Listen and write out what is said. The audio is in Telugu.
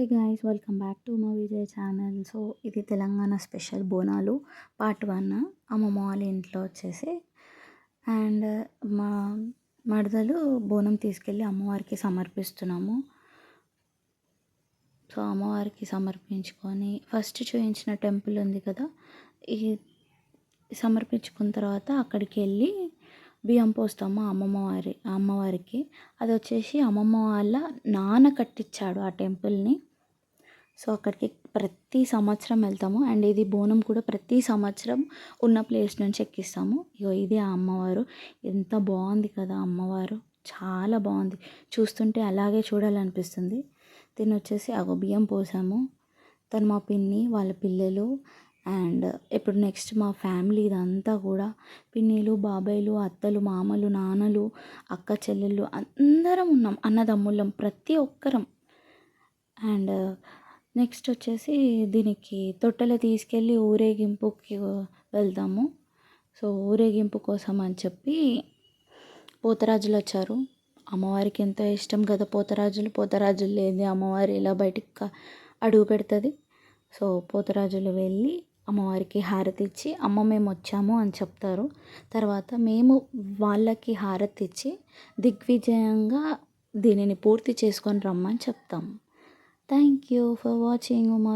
Hey guys, welcome back to మా విజయ్ ఛానల్. సో ఇది తెలంగాణ స్పెషల్ బోనాలు పార్ట్ 1 అమ్మమ్మ వాళ్ళ ఇంట్లో వచ్చేసి. అండ్ మా మరదలు బోనం తీసుకెళ్ళి అమ్మవారికి సమర్పిస్తున్నాము. సో అమ్మవారికి సమర్పించుకొని ఫస్ట్ చూపించిన టెంపుల్ ఉంది కదా, ఈ సమర్పించుకున్న తర్వాత అక్కడికి వెళ్ళి బియ్యం పోస్తాము అమ్మవారికి. అది వచ్చేసి అమ్మమ్మ వాళ్ళ నాన్న కట్టించాడు ఆ టెంపుల్ని. సో అక్కడికి ప్రతి సంవత్సరం వెళ్తాము. అండ్ ఇది బోనం కూడా ప్రతి సంవత్సరం ఉన్న ప్లేస్ నుంచి ఎక్కిస్తాము. ఇగో ఇది ఆ అమ్మవారు. ఎంత బాగుంది కదా అమ్మవారు, చాలా బాగుంది. చూస్తుంటే అలాగే చూడాలనిపిస్తుంది. దీన్ని వచ్చేసి అగో బియ్యం పోసాము. తను మా పిన్ని వాళ్ళ పిల్లలు అండ్ ఇప్పుడు నెక్స్ట్ మా ఫ్యామిలీ ఇదంతా కూడా పిన్నిలు, బాబాయిలు, అత్తలు, మామలు, నాన్నలు, అక్క చెల్లెళ్ళు అందరం ఉన్నాం, అన్నదమ్ముళ్ళం ప్రతి ఒక్కరం. అండ్ నెక్స్ట్ వచ్చేసి దీనికి తొట్టెలు తీసుకెళ్ళి ఊరేగింపుకి వెళ్తాము. సో ఊరేగింపు కోసం అని చెప్పి పోతరాజులు వచ్చారు. అమ్మవారికి ఎంతో ఇష్టం కదా పోతరాజులు లేని అమ్మవారు ఇలా బయటికి అడుగు పెడుతుంది. సో పోతరాజులు వెళ్ళి అమ్మవారికి హారతి ఇచ్చి అమ్మ మేము వచ్చాము అని చెప్తారు. తర్వాత మేము వాళ్ళకి హారతి ఇచ్చి దిగ్విజయంగా దీనిని పూర్తి చేసుకొని రమ్మని చెప్తాము. థ్యాంక్ యూ ఫర్ వాచింగ్ మా